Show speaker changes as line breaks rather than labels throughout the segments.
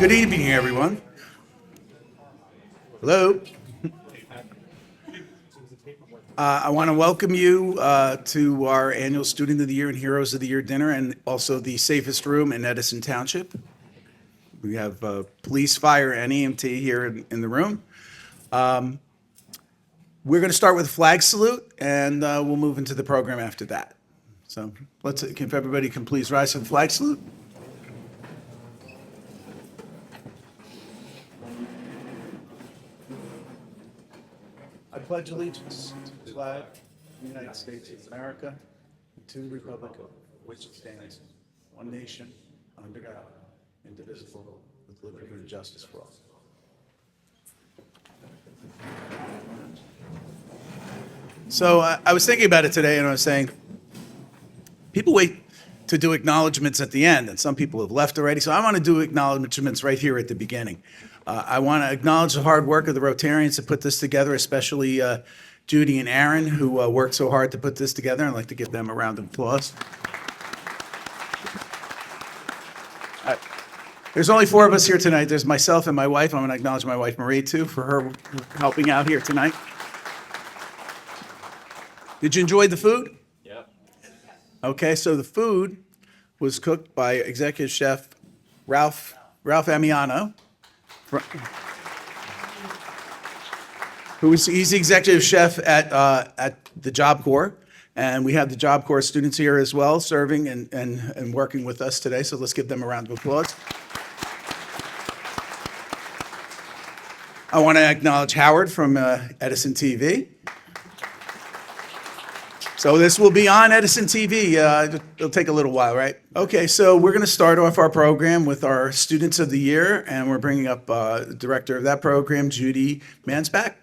Good evening, everyone. Hello. I want to welcome you to our annual Student of the Year and Heroes of the Year dinner, and also the safest room in Edison Township. We have police, fire, and EMT here in the room. We're going to start with a flag salute, and we'll move into the program after that. So if everybody can please rise for the flag salute. I pledge allegiance to the flag of the United States of America and to the republic for which it stands, one nation, under God, indivisible, with liberty and justice for all. So I was thinking about it today, and I was saying, people wait to do acknowledgments at the end, and some people have left already, so I want to do acknowledgments right here at the beginning. I want to acknowledge the hard work of the Rotarians to put this together, especially Judy and Aaron, who worked so hard to put this together. I'd like to give them a round of applause. There's only 4 of us here tonight. There's myself and my wife. I'm going to acknowledge my wife, Marie, too, for her helping out here tonight. Did you enjoy the food?
Yeah.
Okay, so the food was cooked by Executive Chef Ralph Amiano, he's the Executive Chef at the Job Corps, and we have the Job Corps students here as well, serving and working with us today, so let's give them a round of applause. I want to acknowledge Howard from Edison TV. So this will be on Edison TV. It'll take a little while, right? Okay, so we're going to start off our program with our Students of the Year, and we're bringing up the director of that program, Judy Mansbach.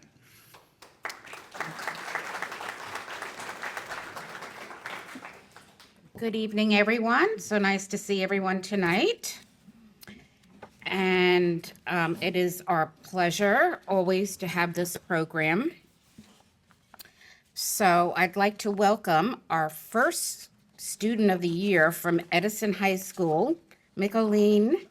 Good evening, everyone. So nice to see everyone tonight. And it is our pleasure always to have this program. So I'd like to welcome our first Student of the Year from Edison High School, McEllen.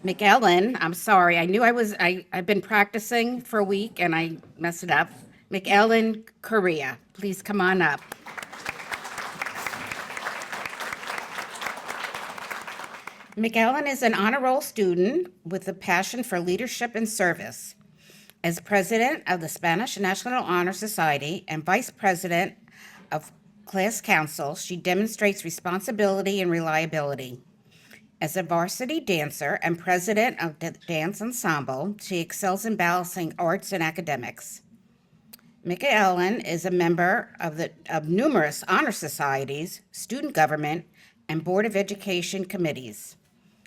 I'm sorry. I knew I've been practicing for a week and I messed it up. McEllen Correa. Please come on up. McEllen is an honor roll student with a passion for leadership and service. As president of the Spanish National Honor Society and vice president of class council, she demonstrates responsibility and reliability. As a varsity dancer and president of the dance ensemble, she excels in balancing arts and academics. McEllen is a member of numerous honor societies, student government, and Board of Education committees.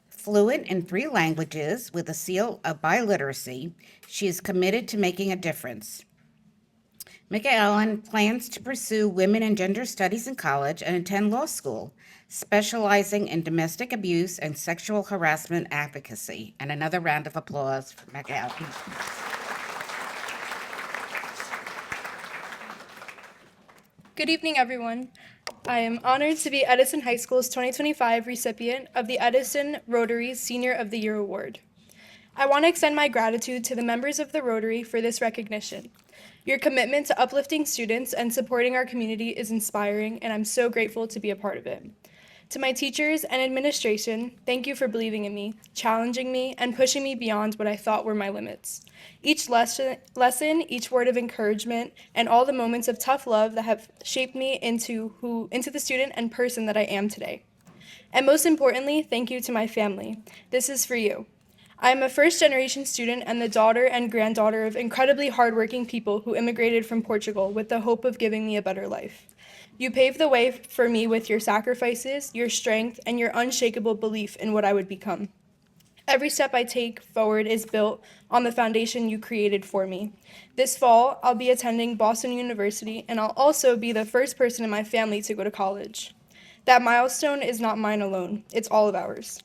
Fluent in 3 languages with a seal of biliteracy, she is committed to making a difference. McEllen plans to pursue women and gender studies in college and attend law school, specializing in domestic abuse and sexual harassment advocacy. And another round of applause for McEllen.
Good evening, everyone. I am honored to be Edison High School's 2025 recipient of the Edison Rotary Senior of the Year Award. I want to extend my gratitude to the members of the Rotary for this recognition. Your commitment to uplifting students and supporting our community is inspiring, and I'm so grateful to be a part of it. To my teachers and administration, thank you for believing in me, challenging me, and pushing me beyond what I thought were my limits. Each lesson, each word of encouragement, and all the moments of tough love that have shaped me into the student and person that I am today. And most importantly, thank you to my family. This is for you. I am a first-generation student and the daughter and granddaughter of incredibly hardworking people who immigrated from Portugal with the hope of giving me a better life. You paved the way for me with your sacrifices, your strength, and your unshakable belief in what I would become. Every step I take forward is built on the foundation you created for me. This fall, I'll be attending Boston University, and I'll also be the first person in my family to go to college. That milestone is not mine alone, it's all of ours.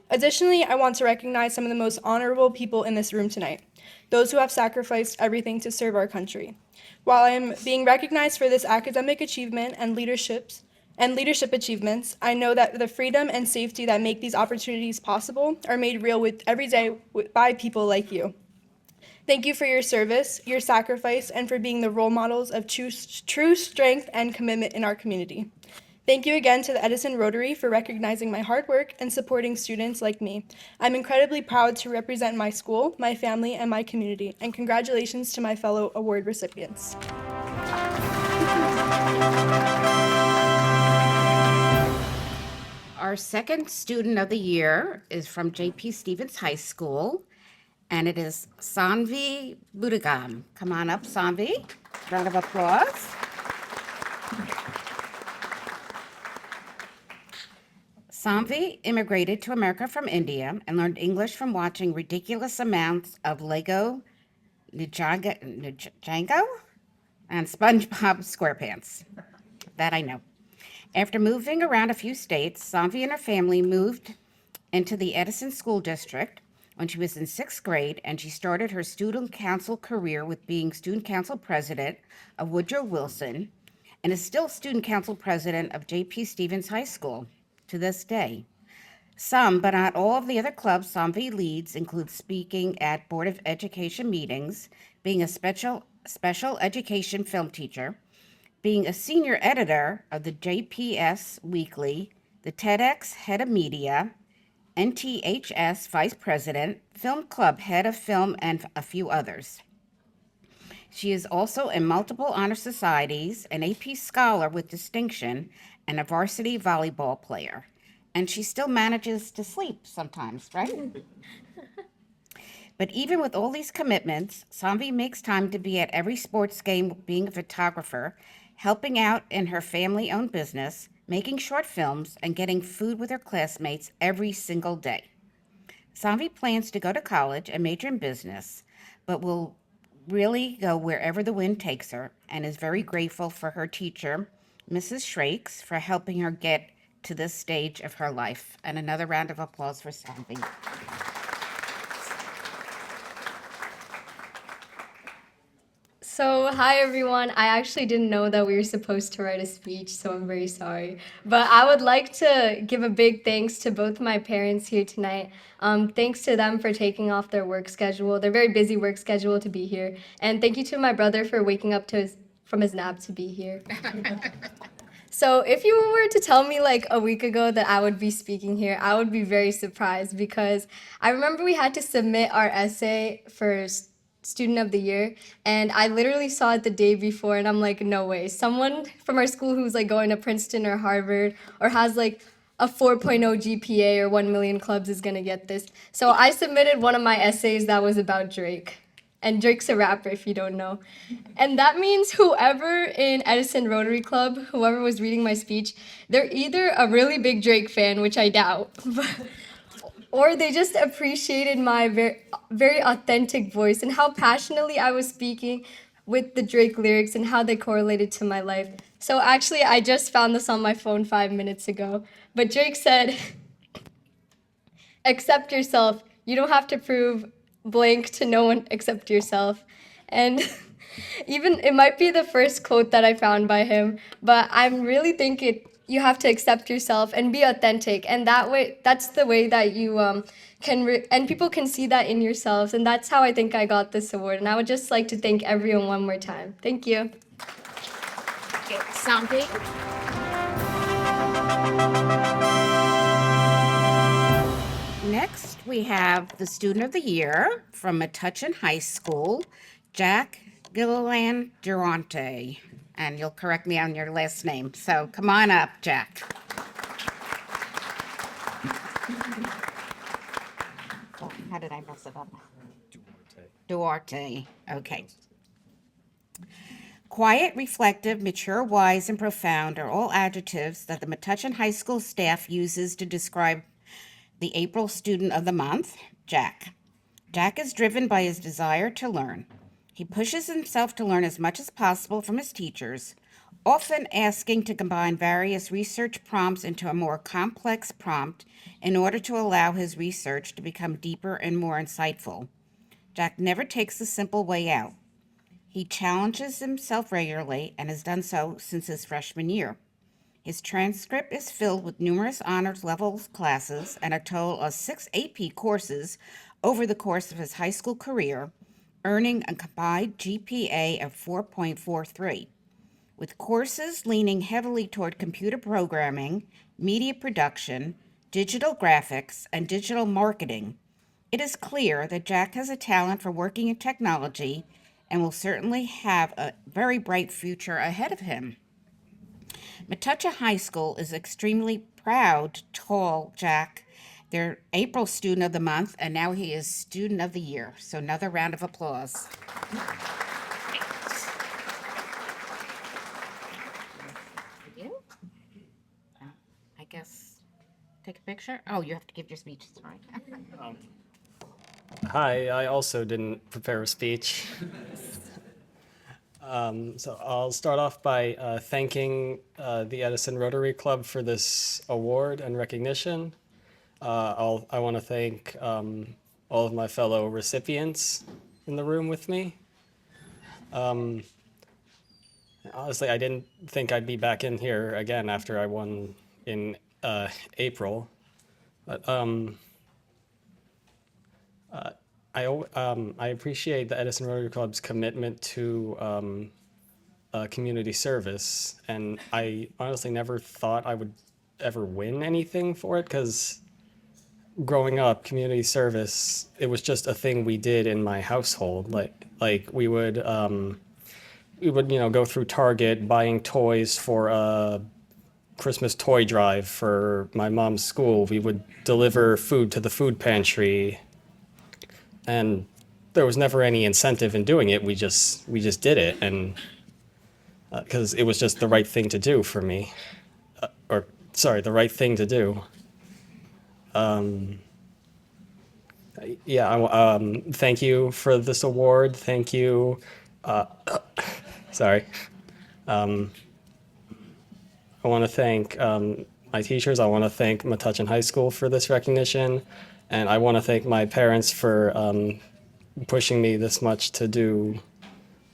Additionally, I want to recognize some of the most honorable people in this room tonight, those who have sacrificed everything to serve our country. While I am being recognized for this academic achievement and leadership, and leadership achievements, I know that the freedom and safety that make these opportunities possible are made real with every day by people like you. Thank you for your service, your sacrifice, and for being the role models of true strength and commitment in our community. Thank you again to the Edison Rotary for recognizing my hard work and supporting students like me. I'm incredibly proud to represent my school, my family, and my community, and congratulations to my fellow award recipients.
Our second student of the year is from J.P. Stevens High School, and it is Sanvi Budagam. Come on up, Sanvi. Round of applause. Sanvi immigrated to America from India and learned English from watching ridiculous amounts of Lego Ninjago and SpongeBob SquarePants. That I know. After moving around a few states, Sanvi and her family moved into the Edison School District when she was in 6th grade, and she started her student council career with being student council president of Woodrow Wilson and is still student council president of J.P. Stevens High School to this day. Some, but not all, of the other clubs Sanvi leads include speaking at Board of Education meetings, being a special education film teacher, being a senior editor of the JPS Weekly, the TEDx head of media, NTHS vice president, film club head of film, and a few others. She is also in multiple honor societies, an AP scholar with distinction, and a varsity volleyball player. And she still manages to sleep sometimes, right? But even with all these commitments, Sanvi makes time to be at every sports game, being a photographer, helping out in her family-owned business, making short films, and getting food with her classmates every single day. Sanvi plans to go to college and major in business, but will really go wherever the wind takes her, and is very grateful for her teacher, Mrs. Shrakes, for helping her get to this stage of her life. And another round of applause for Sanvi.
So, hi everyone. I actually didn't know that we were supposed to write a speech, so I'm very sorry. But I would like to give a big thanks to both my parents here tonight. Thanks to them for taking off their work schedule, their very busy work schedule, to be here. And thank you to my brother for waking up from his nap to be here. So if you were to tell me like a week ago that I would be speaking here, I would be very surprised, because I remember we had to submit our essay for Student of the Year, and I literally saw it the day before, and I'm like, no way. Someone from our school who's like going to Princeton or Harvard or has like a 4.0 GPA or 1 million clubs is gonna get this. So I submitted one of my essays that was about Drake. And Drake's a rapper, if you don't know. And that means whoever in Edison Rotary Club, whoever was reading my speech, they're either a really big Drake fan, which I doubt, or they just appreciated my very authentic voice and how passionately I was speaking with the Drake lyrics and how they correlated to my life. So actually, I just found this on my phone 5 minutes ago. But Drake said, accept yourself. You don't have to prove blank to no one except yourself. And even it might be the first quote that I found by him, but I'm really thinking you have to accept yourself and be authentic, and that's the way that you and people can see that in yourselves, and that's how I think I got this award. And I would just like to thank everyone one more time. Thank you.
Okay, Sanvi. Next, we have the Student of the Year from Metuchen High School, Jack Gilliland Durante. And you'll correct me on your last name. So come on up, Jack. Oh, how did I mess it up? Duarte. Okay. Quiet, reflective, mature, wise, and profound are all adjectives that the Metuchen High School staff uses to describe the April Student of the Month, Jack. Jack is driven by his desire to learn. He pushes himself to learn as much as possible from his teachers, often asking to combine various research prompts into a more complex prompt in order to allow his research to become deeper and more insightful. Jack never takes the simple way out. He challenges himself regularly and has done so since his freshman year. His transcript is filled with numerous honors level classes and a total of 6 AP courses over the course of his high school career, earning a combined GPA of 4.43. With courses leaning heavily toward computer programming, media production, digital graphics, and digital marketing, it is clear that Jack has a talent for working in technology and will certainly have a very bright future ahead of him. Metucha High School is extremely proud to call Jack their April Student of the Month, and now he is Student of the Year. So another round of applause. You? I guess take a picture. Oh, you have to give your speech. Sorry.
Hi, I also didn't prepare a speech. So I'll start off by thanking the Edison Rotary Club for this award and recognition. I want to thank all of my fellow recipients in the room with me. Honestly, I didn't think I'd be back in here again after I won in April. But I appreciate the Edison Rotary Club's commitment to community service, and I honestly never thought I would ever win anything for it, because growing up, community service, it was just a thing we did in my household. Like we would go through Target buying toys for a Christmas toy drive for my mom's school. We would deliver food to the food pantry. And there was never any incentive in doing it. We just did it, and because it was just the right thing to do for me, the right thing to do. Thank you for this award. Thank you. Sorry. I want to thank my teachers. I want to thank Metuchen High School for this recognition. And I want to thank my parents for pushing me this much to do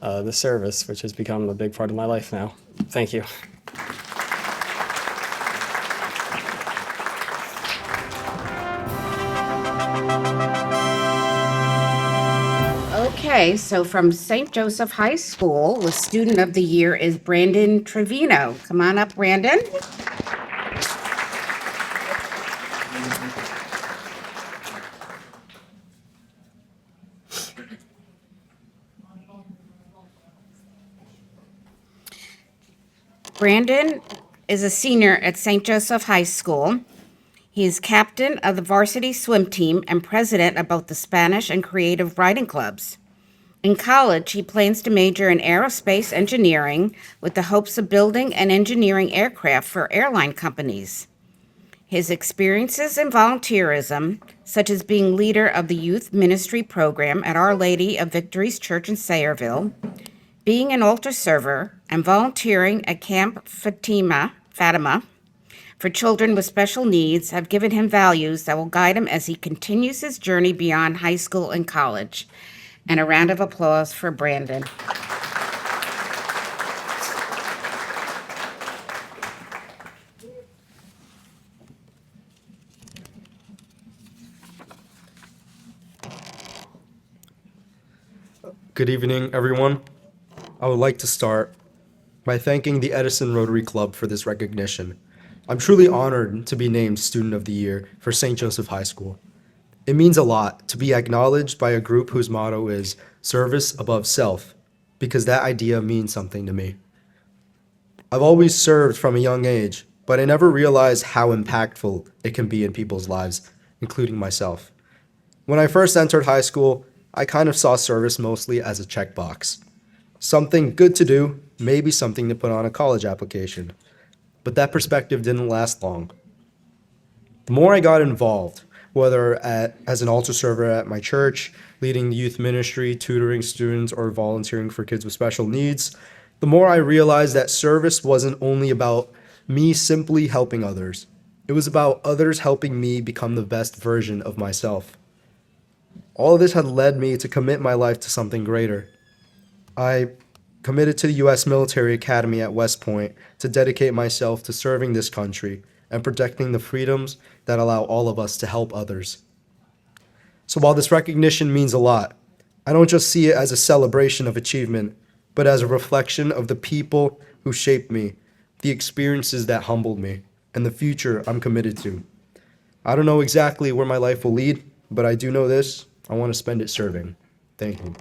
the service, which has become a big part of my life now. Thank you.
Okay, so from St. Joseph High School, the Student of the Year is Brandon Trevino. Come on up, Brandon. Brandon is a senior at St. Joseph High School. He is captain of the varsity swim team and president of both the Spanish and creative writing clubs. In college, he plans to major in aerospace engineering with the hopes of building and engineering aircraft for airline companies. His experiences in volunteerism, such as being leader of the youth ministry program at Our Lady of Victory's Church in Sayreville, being an altar server, and volunteering at Camp Fatima for children with special needs have given him values that will guide him as he continues his journey beyond high school and college. And a round of applause for Brandon.
Good evening, everyone. I would like to start by thanking the Edison Rotary Club for this recognition. I'm truly honored to be named Student of the Year for St. Joseph High School. It means a lot to be acknowledged by a group whose motto is service above self, because that idea means something to me. I've always served from a young age, but I never realized how impactful it can be in people's lives, including myself. When I first entered high school, I kind of saw service mostly as a checkbox. Something good to do, maybe something to put on a college application. But that perspective didn't last long. The more I got involved, whether as an altar server at my church, leading the youth ministry, tutoring students, or volunteering for kids with special needs, the more I realized that service wasn't only about me simply helping others. It was about others helping me become the best version of myself. All of this had led me to commit my life to something greater. I committed to the U.S. Military Academy at West Point to dedicate myself to serving this country and protecting the freedoms that allow all of us to help others. So while this recognition means a lot, I don't just see it as a celebration of achievement, but as a reflection of the people who shaped me, the experiences that humbled me, and the future I'm committed to. I don't know exactly where my life will lead, but I do know this: I want to spend it serving. Thank you.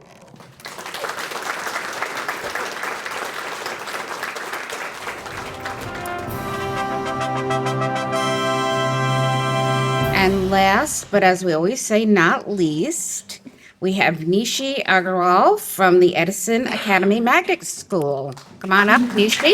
And last, but as we always say, not least, we have Nishi Agarwal from the Edison Academy Magnet School. Come on up, Nishi.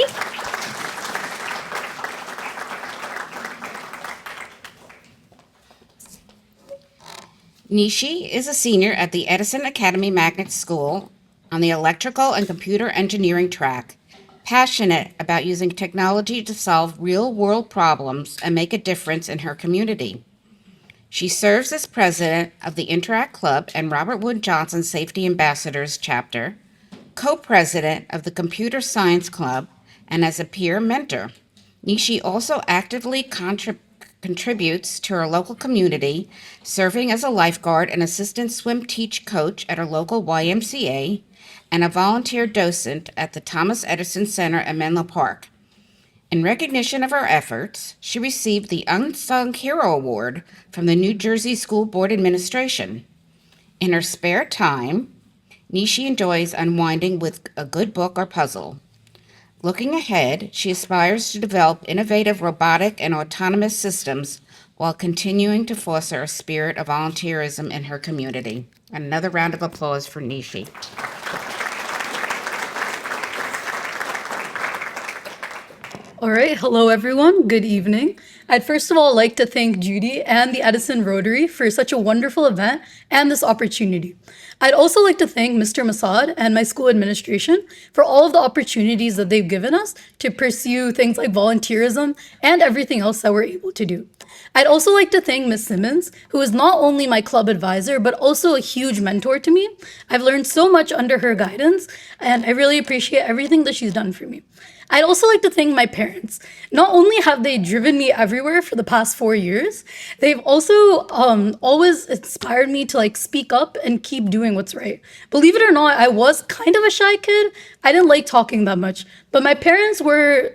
Nishi is a senior at the Edison Academy Magnet School on the electrical and computer engineering track, passionate about using technology to solve real-world problems and make a difference in her community. She serves as president of the Interact Club and Robert Wood Johnson Safety Ambassadors chapter, co-president of the Computer Science Club, and as a peer mentor. Nishi also actively contributes to her local community, serving as a lifeguard and assistant swim teach coach at her local YMCA, and a volunteer docent at the Thomas Edison Center in Menlo Park. In recognition of her efforts, she received the Unsung Hero Award from the New Jersey School Board Administration. In her spare time, Nishi enjoys unwinding with a good book or puzzle. Looking ahead, she aspires to develop innovative robotic and autonomous systems while continuing to foster a spirit of volunteerism in her community. Another round of applause for Nishi.
All right, hello everyone, good evening. I'd first of all like to thank Judy and the Edison Rotary for such a wonderful event and this opportunity. I'd also like to thank Mr. Masad and my school administration for all of the opportunities that they've given us to pursue things like volunteerism and everything else that we're able to do. I'd also like to thank Ms. Simmons, who is not only my club advisor, but also a huge mentor to me. I've learned so much under her guidance, and I really appreciate everything that she's done for me. I'd also like to thank my parents. Not only have they driven me everywhere for the past 4 years, they've also always inspired me to speak up and keep doing what's right. Believe it or not, I was kind of a shy kid. I didn't like talking that much, but my parents were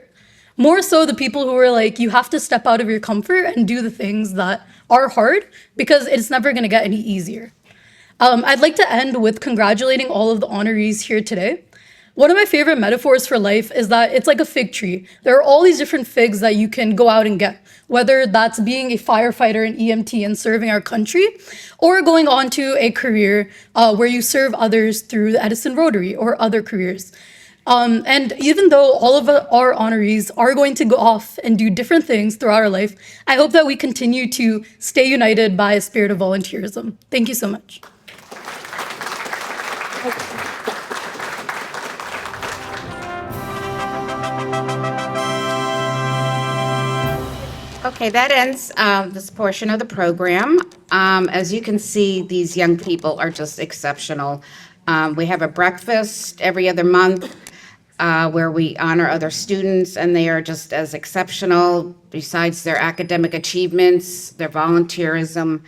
more so the people who were like, you have to step out of your comfort and do the things that are hard because it's never gonna get any easier. I'd like to end with congratulating all of the honorees here today. One of my favorite metaphors for life is that it's like a fig tree. There are all these different figs that you can go out and get, whether that's being a firefighter in EMT and serving our country, or going on to a career where you serve others through the Edison Rotary or other careers. And even though all of our honorees are going to go off and do different things throughout our life, I hope that we continue to stay united by a spirit of volunteerism. Thank you so much.
Okay, that ends this portion of the program. As you can see, these young people are just exceptional. We have a breakfast every other month where we honor other students, and they are just as exceptional. Besides their academic achievements, their volunteerism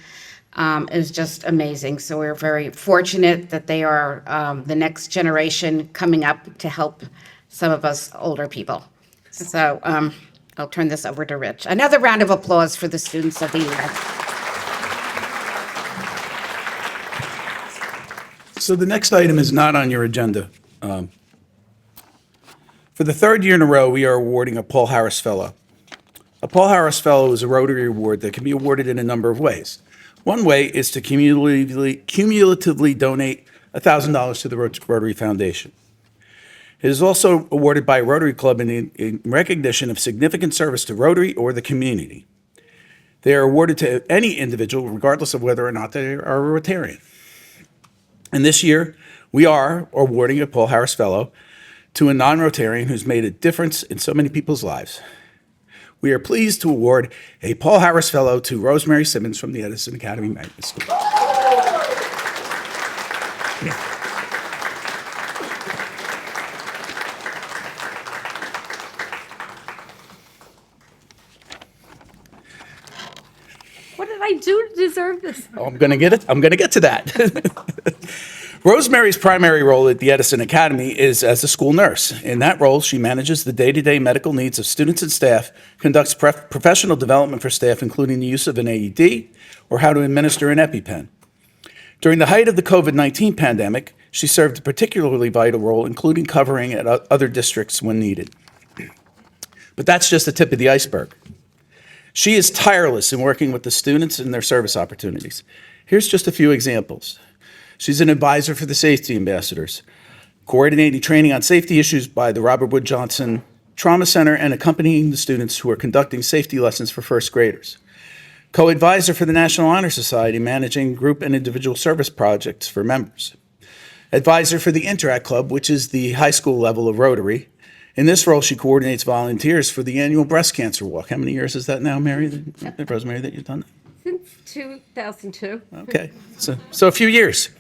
is just amazing. So we're very fortunate that they are the next generation coming up to help some of us older people. So I'll turn this over to Rich. Another round of applause for the students of the year.
So the next item is not on your agenda. For the third year in a row, we are awarding a Paul Harris Fellow. A Paul Harris Fellow is a Rotary award that can be awarded in a number of ways. One way is to cumulatively donate $1,000 to the Rotary Foundation. It is also awarded by a Rotary Club in recognition of significant service to Rotary or the community. They are awarded to any individual, regardless of whether or not they are a Rotarian. And this year, we are awarding a Paul Harris Fellow to a non-Rotarian who's made a difference in so many people's lives. We are pleased to award a Paul Harris Fellow to Rosemary Simmons from the Edison Academy Magnet School.
did I do to deserve this?
Oh, I'm going to get it. I'm going to get to that. Rosemary's primary role at the Edison Academy is as a school nurse. In that role, she manages the day-to-day medical needs of students and staff, conducts professional development for staff, including the use of an AED or how to administer an EpiPen. During the height of the COVID-19 pandemic, she served a particularly vital role, including covering at other districts when needed. But that's just the tip of the iceberg. She is tireless in working with the students and their service opportunities. Here's just a few examples. She's an advisor for the safety ambassadors, coordinating training on safety issues by the Robert Wood Johnson Trauma Center and accompanying the students who are conducting safety lessons for first graders. Co-advisor for the National Honor Society, managing group and individual service projects for members. Advisor for the Interact Club, which is the high school level of Rotary. In this role, she coordinates volunteers for the annual breast cancer walk. How many years is that now, Rosemary, that you've done that?
Since 2002.
Okay, so a few years.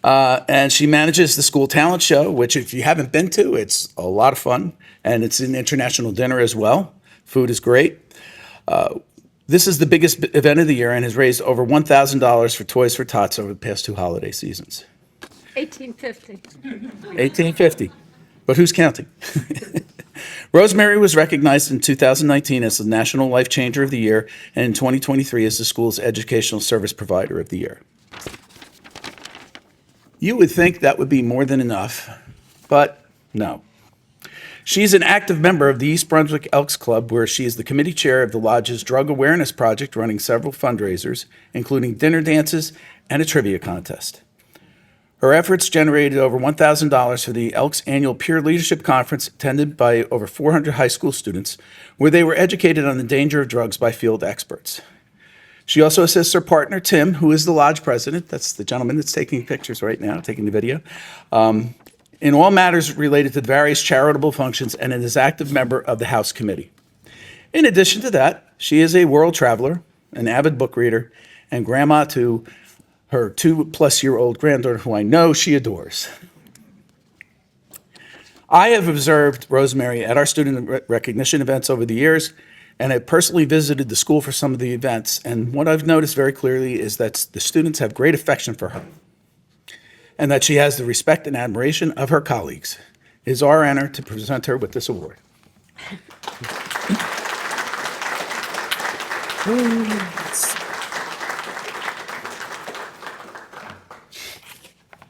And she manages the school talent show, which if you haven't been to, it's a lot of fun. And it's an international dinner as well. Food is great. This is the biggest event of the year and has raised over $1,000 for Toys for Tots over the past 2 holiday seasons.
1850.
1850. But who's counting? Rosemary was recognized in 2019 as the National Life Changer of the Year and in 2023 as the school's Educational Service Provider of the Year. You would think that would be more than enough, but no. She's an active member of the East Brunswick Elks Club, where she is the committee chair of the Lodge's Drug Awareness Project, running several fundraisers, including dinner dances and a trivia contest. Her efforts generated over $1,000 for the Elks Annual Peer Leadership Conference, attended by over 400 high school students, where they were educated on the danger of drugs by field experts. She also assists her partner, Tim, who is the Lodge president. That's the gentleman that's taking pictures right now, taking the video, in all matters related to various charitable functions, and is an active member of the House Committee. In addition to that, she is a world traveler, an avid book reader, and grandma to her 2-plus-year-old granddaughter, who I know she adores. I have observed Rosemary at our student recognition events over the years, and I personally visited the school for some of the events. And what I've noticed very clearly is that the students have great affection for her, and that she has the respect and admiration of her colleagues. It is our honor to present her with this award.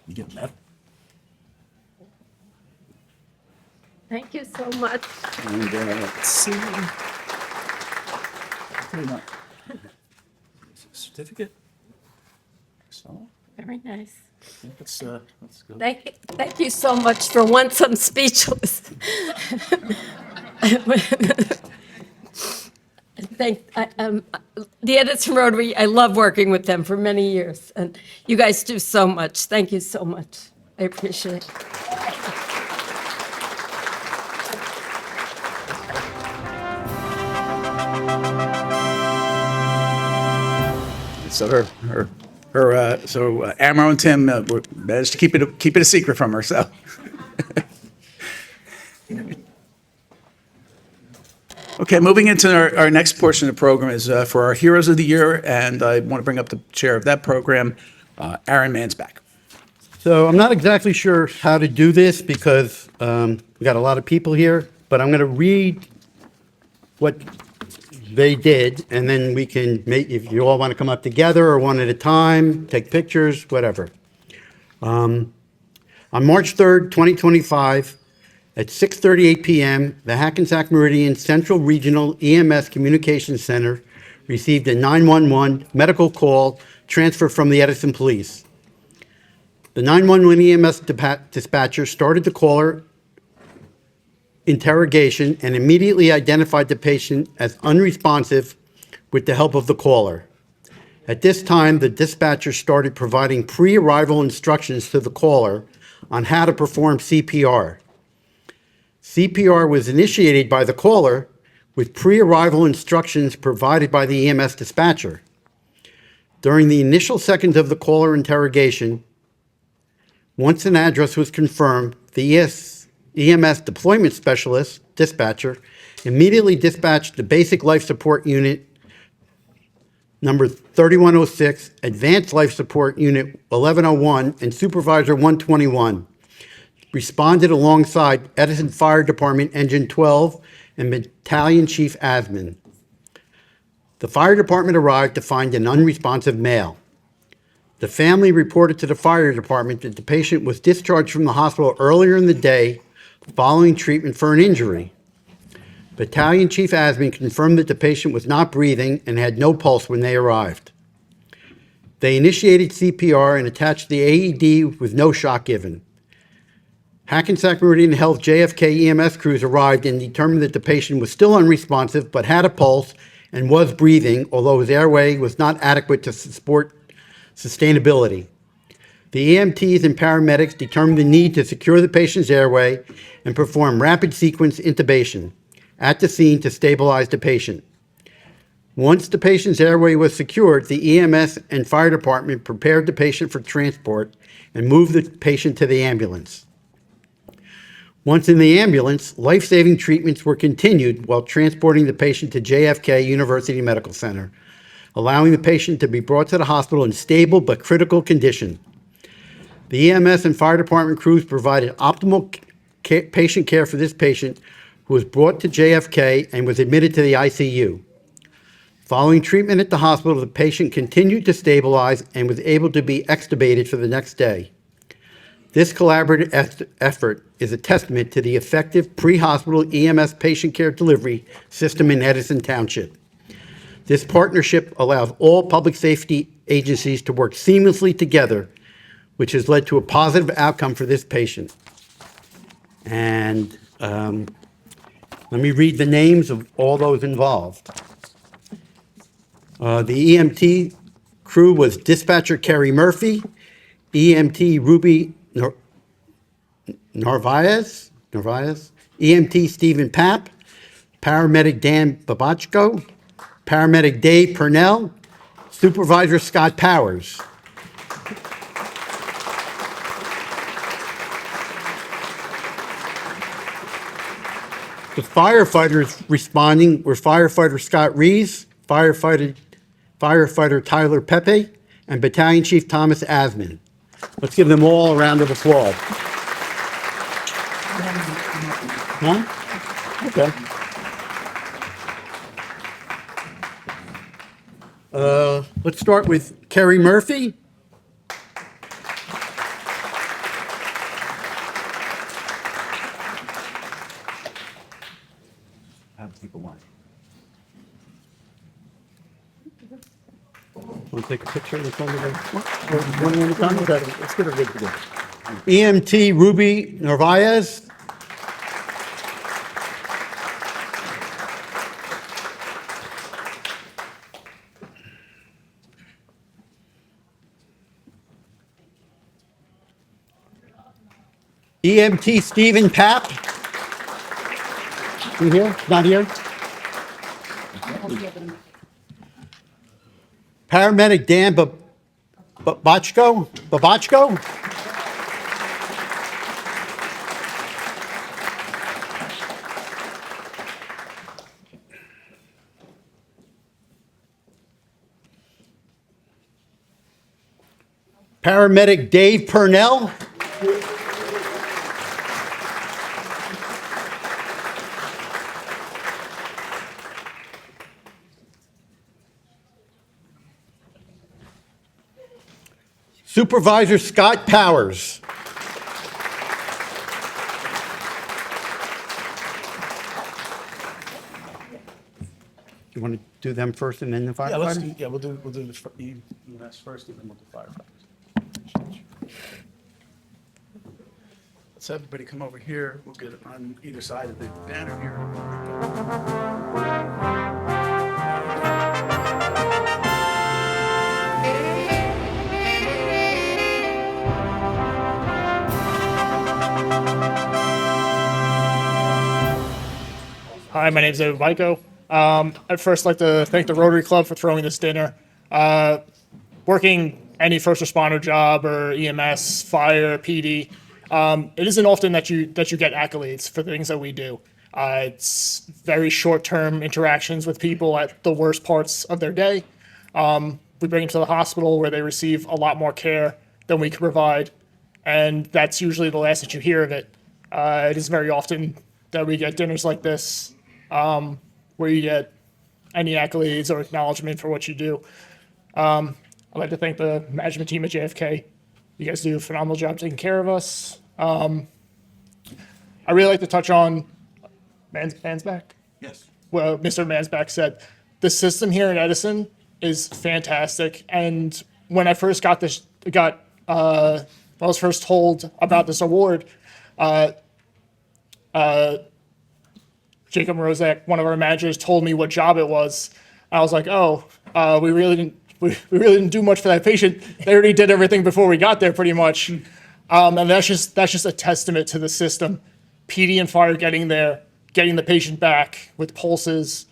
You get that?
Thank you so much.
And let's see. Certificate. So,
Very nice.
let's go.
Thank you so much. For once, I'm speechless. The Edison Rotary, I love working with them for many years, and you guys do so much. Thank you so much. I appreciate it.
So Amro and Tim managed to keep it a secret from her. So. Okay, moving into our next portion of the program is for our Heroes of the Year, and I want to bring up the chair of that program, Aaron Mansbach.
So I'm not exactly sure how to do this because we got a lot of people here, but I'm going to read what they did, and then we can make, if you all want to come up together or one at a time, take pictures, whatever. On March 3rd, 2025, at 6:38 p.m., the Hackensack Meridian Central Regional EMS Communications Center received a 911 medical call transfer from the Edison Police. The 911 EMS dispatcher started the caller interrogation and immediately identified the patient as unresponsive with the help of the caller. At this time, the dispatcher started providing pre-arrival instructions to the caller on how to perform CPR. CPR was initiated by the caller with pre-arrival instructions provided by the EMS dispatcher. During the initial seconds of the caller interrogation, once an address was confirmed, the EMS deployment specialist, dispatcher, immediately dispatched the basic life support unit Number 3106, Advanced Life Support Unit 1101, and Supervisor 121 responded alongside Edison Fire Department Engine 12 and Battalion Chief Asman. The fire department arrived to find an unresponsive male. The family reported to the fire department that the patient was discharged from the hospital earlier in the day following treatment for an injury. Battalion Chief Asman confirmed that the patient was not breathing and had no pulse when they arrived. They initiated CPR and attached the AED with no shock given. Hackensack Meridian Health JFK EMS crews arrived and determined that the patient was still unresponsive but had a pulse and was breathing, although his airway was not adequate to support sustainability. The EMTs and paramedics determined the need to secure the patient's airway and perform rapid sequence intubation at the scene to stabilize the patient. Once the patient's airway was secured, the EMS and fire department prepared the patient for transport and moved the patient to the ambulance. Once in the ambulance, life-saving treatments were continued while transporting the patient to JFK University Medical Center, allowing the patient to be brought to the hospital in stable but critical condition. The EMS and fire department crews provided optimal patient care for this patient, who was brought to JFK and was admitted to the ICU. Following treatment at the hospital, the patient continued to stabilize and was able to be extubated for the next day. This collaborative effort is a testament to the effective pre-hospital EMS patient care delivery system in Edison Township. This partnership allows all public safety agencies to work seamlessly together, which has led to a positive outcome for this patient. And let me read the names of all those involved. The EMT crew was dispatcher Kerry Murphy, EMT Ruby Narvaez, EMT Stephen Papp, paramedic Dan Babachko, paramedic Dave Purnell, supervisor Scott Powers. The firefighters responding were firefighter Scott Rees, firefighter Tyler Pepe, and Battalion Chief Thomas Asman. Let's give them all a round of applause. Huh? Okay. Let's start with Kerry Murphy. Want to take a picture of this one? Let's get a video. EMT Ruby Narvaez. EMT Stephen Papp. You here? Not here? Paramedic Dan Babachko. Paramedic Dave Purnell. Supervisor Scott Powers. You want to do them first and then the firefighter?
We'll do the EMS first, and then we'll do firefighters. Let's have everybody come over here. We'll get it on either side of the banner here.
Hi, my name is David Mico. I'd first like to thank the Rotary Club for throwing this dinner. Working any first responder job or EMS, fire, PD, it isn't often that you get accolades for the things that we do. It's very short-term interactions with people at the worst parts of their day. We bring them to the hospital where they receive a lot more care than we can provide. And that's usually the last that you hear of it. It is very often that we get dinners like this, where you get any accolades or acknowledgement for what you do. I'd like to thank the management team at JFK. You guys do a phenomenal job taking care of us. I really like to touch on Mansback.
Yes.
Well, Mr. Mansback said, the system here at Edison is fantastic. And when I first got this, when I was first told about this award, Jacob Rozak, one of our managers, told me what job it was. I was like, oh, we really didn't do much for that patient. They already did everything before we got there, pretty much. And that's just a testament to the system. PD and fire getting there, getting the patient back with pulses,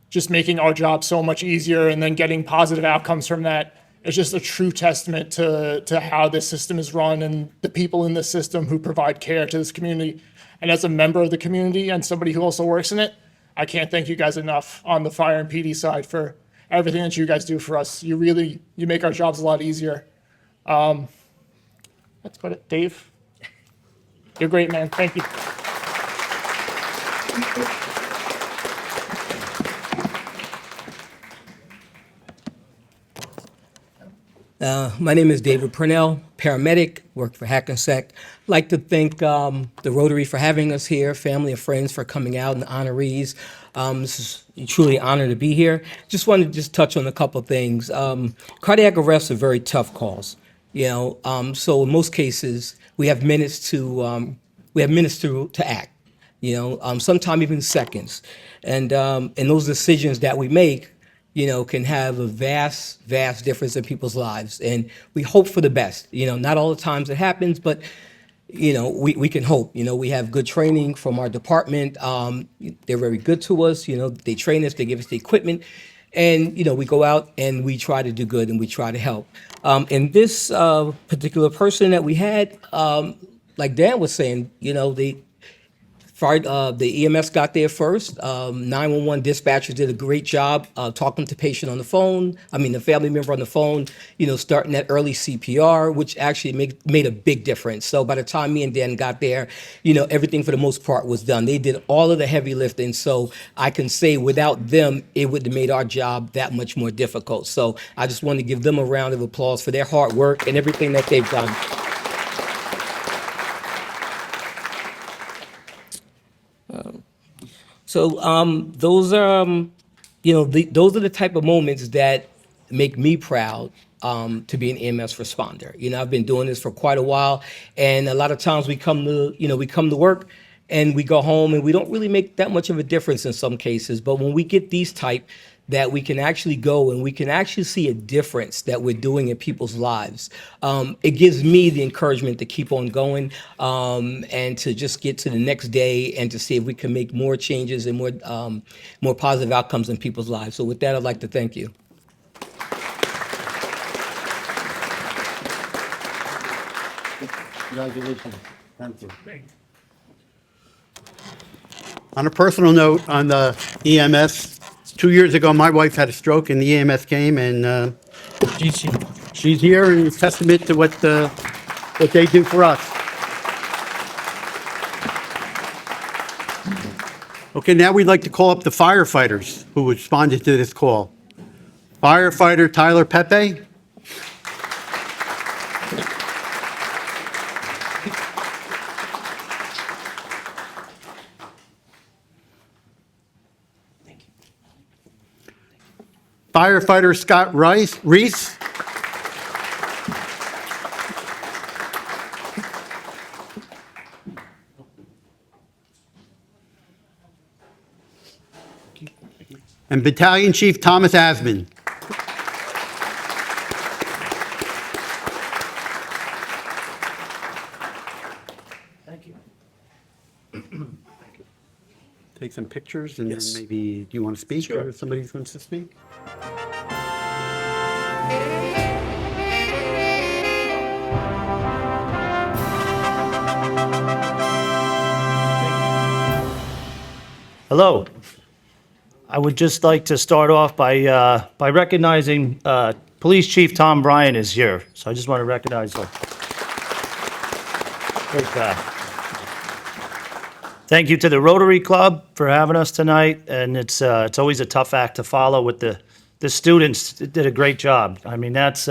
just making our job so much easier, and then getting positive outcomes from that. It's just a true testament to how this system is run and the people in the system who provide care to this community. And as a member of the community and somebody who also works in it, I can't thank you guys enough on the fire and PD side for everything that you guys do for us. You make our jobs a lot easier. That's about it. Dave, you're great, man. Thank you.
My name is David Purnell, paramedic, work for Hackensack. Like to thank the Rotary for having us here, family and friends for coming out, and the honorees. This is truly an honor to be here. Just wanted to touch on a couple of things. Cardiac arrests are very tough calls. So in most cases we have minutes to act. Sometimes even seconds, and those decisions that we make, can have a vast difference in people's lives. And we hope for the best. Not all the times it happens, but, we can hope. We have good training from our department. They're very good to us. They train us, they give us the equipment. And, we go out and we try to do good and we try to help. And this particular person that we had, like Dan was saying, the EMS got there first. 911 dispatchers did a great job talking to the patient on the phone. The family member on the phone, starting that early CPR, which actually made a big difference. So by the time me and Dan got there, everything for the most part was done. They did all of the heavy lifting. So I can say without them, it would have made our job that much more difficult. So I just want to give them a round of applause for their hard work and everything that they've done. So those are, those are the type of moments that make me proud to be an EMS responder. I've been doing this for quite a while, and a lot of times we come to work and we go home and we don't really make that much of a difference in some cases. But when we get these type, that we can actually go and we can actually see a difference that we're doing in people's lives. It gives me the encouragement to keep on going and to just get to the next day and to see if we can make more changes and more positive outcomes in people's lives. So with that, I'd like to thank you.
Congratulations. Thank you. On a personal note, on the EMS, 2 years ago, my wife had a stroke, and the EMS came, and she's here, and it's testament to what they do for us. Okay, now we'd like to call up the firefighters who responded to this call. Firefighter Tyler Pepe. Firefighter Scott Reese. And Battalion Chief Thomas Asman.
Thank you.
Take some pictures, and
Yes.
then maybe, do you want to speak,
Sure.
or somebody wants to speak?
Hello, I would just like to start off by recognizing Police Chief Tom Bryan is here, so I just want to recognize him. Great guy. Thank you to the Rotary Club for having us tonight, and it's always a tough act to follow with the students. Did a great job. I mean, that's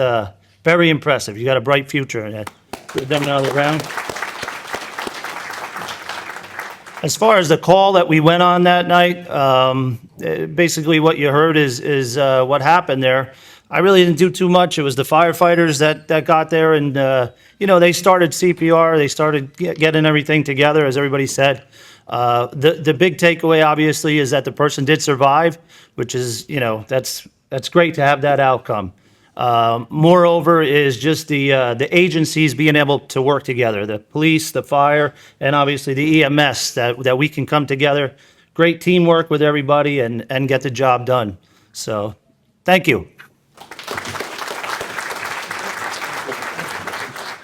very impressive. You got a bright future in it. Give them another round. As far as the call that we went on that night, basically what you heard is what happened there. I really didn't do too much. It was the firefighters that got there, and they started CPR. They started getting everything together, as everybody said. The big takeaway, obviously, is that the person did survive, which is that's great to have that outcome. Moreover, is just the agencies being able to work together, the police, the fire, and obviously the EMS, that we can come together. Great teamwork with everybody and get the job done. So, thank you.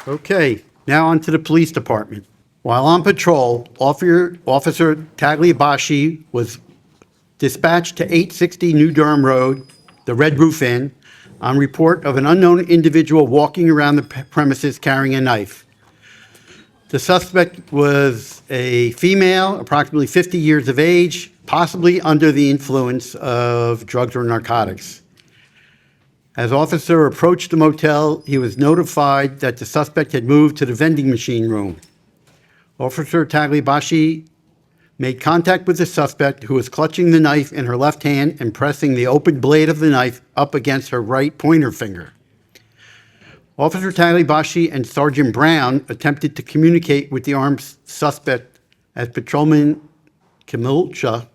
Okay, now on to the police department. While on patrol, Officer Tagliabashi was dispatched to 860 New Durham Road, the Red Roof Inn, on report of an unknown individual walking around the premises carrying a knife. The suspect was a female, approximately 50 years of age, possibly under the influence of drugs or narcotics. As officer approached the motel, he was notified that the suspect had moved to the vending machine room. Officer Tagliabashi made contact with the suspect, who was clutching the knife in her left hand and pressing the open blade of the knife up against her right pointer finger. Officer Tagliabashi and Sergeant Brown attempted to communicate with the armed suspect as Patrolman Kimilcha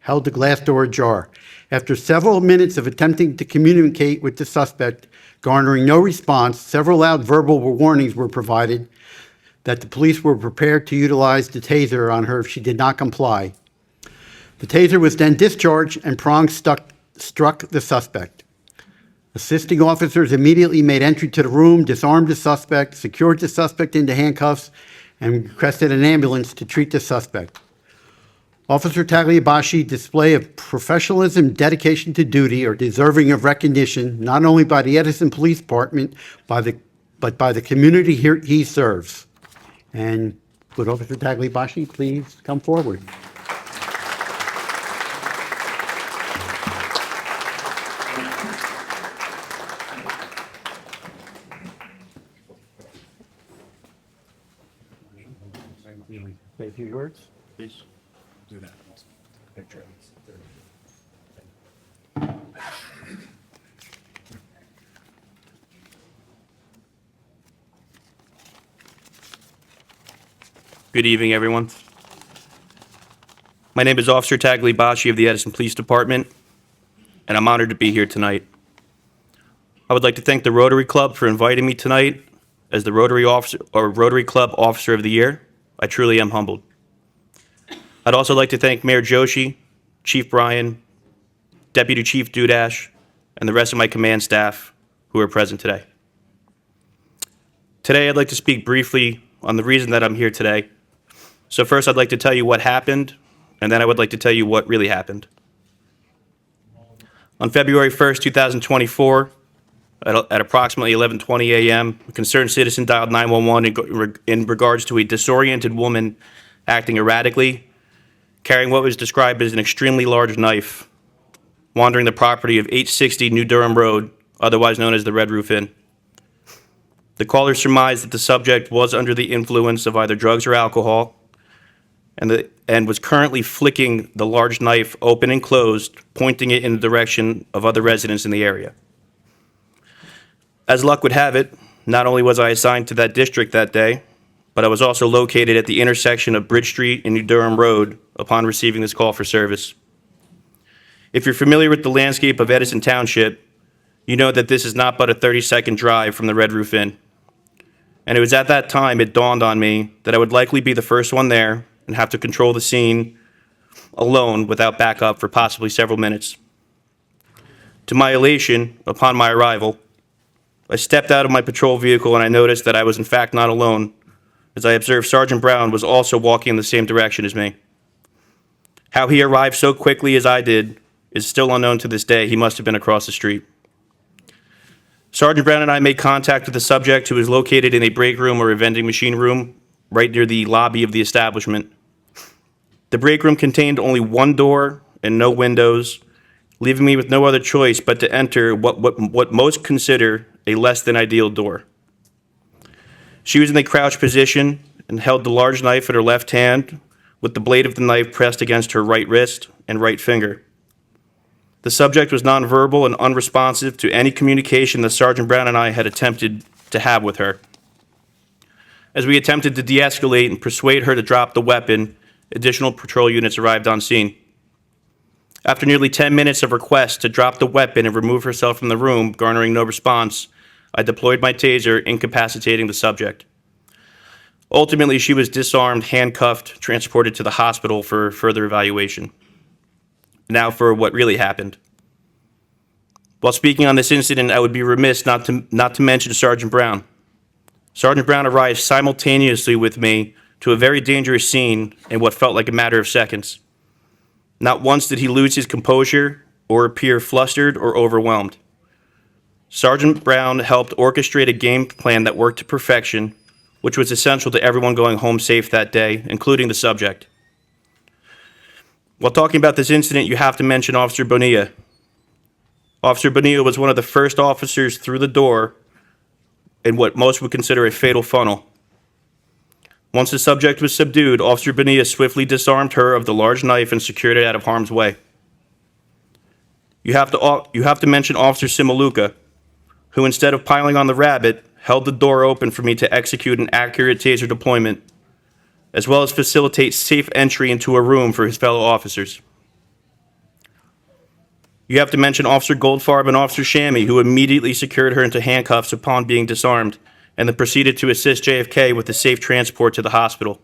held the glass door ajar. After several minutes of attempting to communicate with the suspect, garnering no response, several loud verbal warnings were provided that the police were prepared to utilize the taser on her if she did not comply. The taser was then discharged and prongs struck the suspect. Assisting officers immediately made entry to the room, disarmed the suspect, secured the suspect into handcuffs, and requested an ambulance to treat the suspect. Officer Tagliabashi display of professionalism, dedication to duty are deserving of recognition, not only by the Edison Police Department, but by the community he serves. And would Officer Tagliabashi please come forward? Say a few words.
Please do that. Picture.
Good evening, everyone. My name is Officer Tagliabashi of the Edison Police Department, and I'm honored to be here tonight. I would like to thank the Rotary Club for inviting me tonight as the Rotary Club Officer of the Year. I truly am humbled. I'd also like to thank Mayor Joshi, Chief Bryan, Deputy Chief Dudash, and the rest of my command staff who are present today. Today, I'd like to speak briefly on the reason that I'm here today. So first, I'd like to tell you what happened, and then I would like to tell you what really happened. On February 1st, 2024, at approximately 11:20 a.m., a concerned citizen dialed 911 in regards to a disoriented woman acting erratically, carrying what was described as an extremely large knife, wandering the property of 860 New Durham Road, otherwise known as the Red Roof Inn. The caller surmised that the subject was under the influence of either drugs or alcohol, and was currently flicking the large knife open and closed, pointing it in the direction of other residents in the area. As luck would have it, not only was I assigned to that district that day, but I was also located at the intersection of Bridge Street and New Durham Road upon receiving this call for service. If you're familiar with the landscape of Edison Township, you know that this is not but a 30-second drive from the Red Roof Inn. And it was at that time it dawned on me that I would likely be the first one there and have to control the scene alone without backup for possibly several minutes. To my elation, upon my arrival, I stepped out of my patrol vehicle and I noticed that I was in fact not alone, as I observed Sergeant Brown was also walking in the same direction as me. How he arrived so quickly as I did is still unknown to this day. He must have been across the street. Sergeant Brown and I made contact with the subject, who was located in a break room or a vending machine room right near the lobby of the establishment. The break room contained only one door and no windows, leaving me with no other choice but to enter what most consider a less than ideal door. She was in a crouched position and held the large knife in her left hand, with the blade of the knife pressed against her right wrist and right finger. The subject was nonverbal and unresponsive to any communication that Sergeant Brown and I had attempted to have with her. As we attempted to de-escalate and persuade her to drop the weapon, additional patrol units arrived on scene. After nearly 10 minutes of requests to drop the weapon and remove herself from the room, garnering no response, I deployed my taser, incapacitating the subject. Ultimately, she was disarmed, handcuffed, transported to the hospital for further evaluation. Now for what really happened. While speaking on this incident, I would be remiss not to mention Sergeant Brown. Sergeant Brown arrived simultaneously with me to a very dangerous scene in what felt like a matter of seconds. Not once did he lose his composure or appear flustered or overwhelmed. Sergeant Brown helped orchestrate a game plan that worked to perfection, which was essential to everyone going home safe that day, including the subject. While talking about this incident, you have to mention Officer Bonilla. Officer Bonilla was one of the first officers through the door in what most would consider a fatal funnel. Once the subject was subdued, Officer Bonilla swiftly disarmed her of the large knife and secured it out of harm's way. You have to mention Officer Simaluka, who, instead of piling on the rabbit, held the door open for me to execute an accurate taser deployment, as well as facilitate safe entry into a room for his fellow officers. You have to mention Officer Goldfarb and Officer Shammy, who immediately secured her into handcuffs upon being disarmed, and then proceeded to assist JFK with the safe transport to the hospital.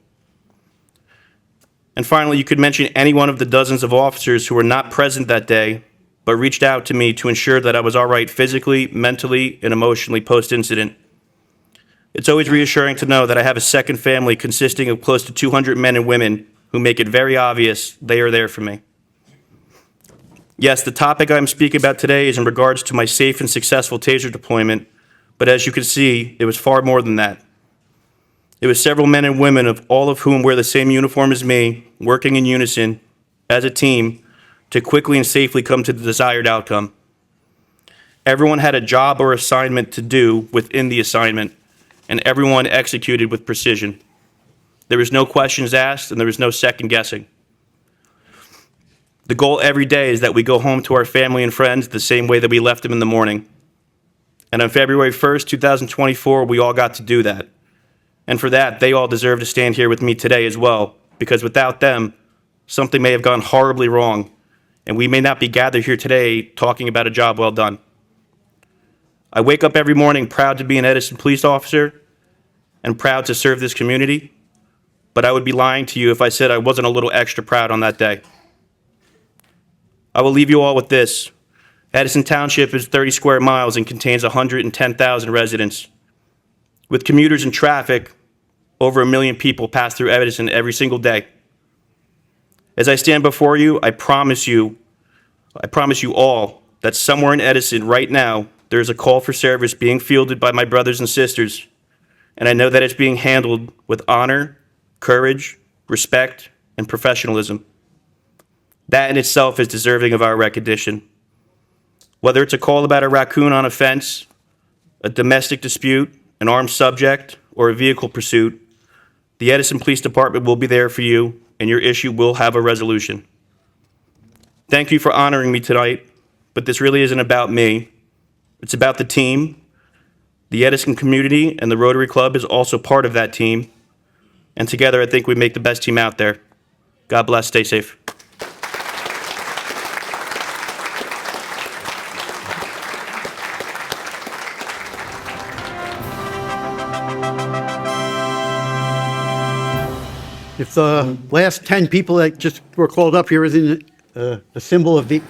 And finally, you could mention any one of the dozens of officers who were not present that day, but reached out to me to ensure that I was all right physically, mentally, and emotionally post-incident. It's always reassuring to know that I have a second family consisting of close to 200 men and women who make it very obvious they are there for me. Yes, the topic I'm speaking about today is in regards to my safe and successful taser deployment, but as you can see, it was far more than that. It was several men and women, of all of whom wear the same uniform as me, working in unison, as a team, to quickly and safely come to the desired outcome. Everyone had a job or assignment to do within the assignment, and everyone executed with precision. There was no questions asked, and there was no second guessing. The goal every day is that we go home to our family and friends the same way that we left them in the morning. And on February 1st, 2024, we all got to do that. And for that, they all deserve to stand here with me today as well, because without them, something may have gone horribly wrong, and we may not be gathered here today talking about a job well done. I wake up every morning proud to be an Edison police officer and proud to serve this community, but I would be lying to you if I said I wasn't a little extra proud on that day. I will leave you all with this. Edison Township is 30 square miles and contains 110,000 residents. With commuters and traffic, over 1 million people pass through Edison every single day. As I stand before you, I promise you all that somewhere in Edison right now, there is a call for service being fielded by my brothers and sisters, and I know that it's being handled with honor, courage, respect, and professionalism. That in itself is deserving of our recognition. Whether it's a call about a raccoon on a fence, a domestic dispute, an armed subject, or a vehicle pursuit, the Edison Police Department will be there for you, and your issue will have a resolution. Thank you for honoring me tonight, but this really isn't about me. It's about the team. The Edison community and the Rotary Club is also part of that team, and together I think we make the best team out there. God bless, stay safe.
If the last 10 people that just were called up here isn't a symbol of the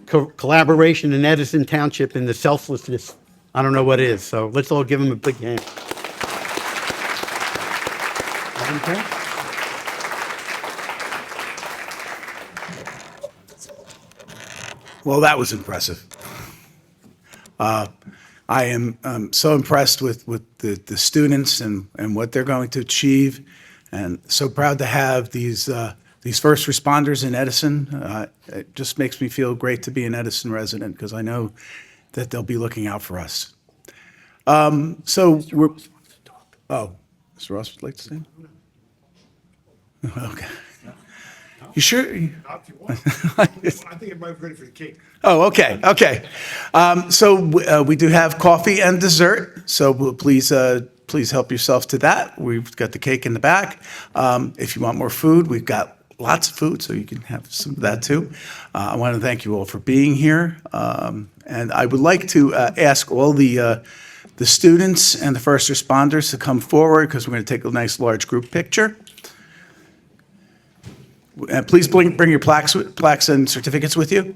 collaboration in Edison Township and the selflessness, I don't know what is. So let's all give them a big hand.
Well, that was impressive. I am so impressed with the students and what they're going to achieve, and so proud to have these first responders in Edison. It just makes me feel great to be an Edison resident because I know that they'll be looking out for us. So we're, oh, Mr. Ross would like to say? Okay. You sure?
I think it might be ready for the cake.
Oh, okay, okay. So we do have coffee and dessert, so please help yourself to that. We've got the cake in the back. If you want more food, we've got lots of food, so you can have some of that too. I want to thank you all for being here. And I would like to ask all the students and the first responders to come forward because we're going to take a nice large group picture. And please bring your plaques and certificates with you.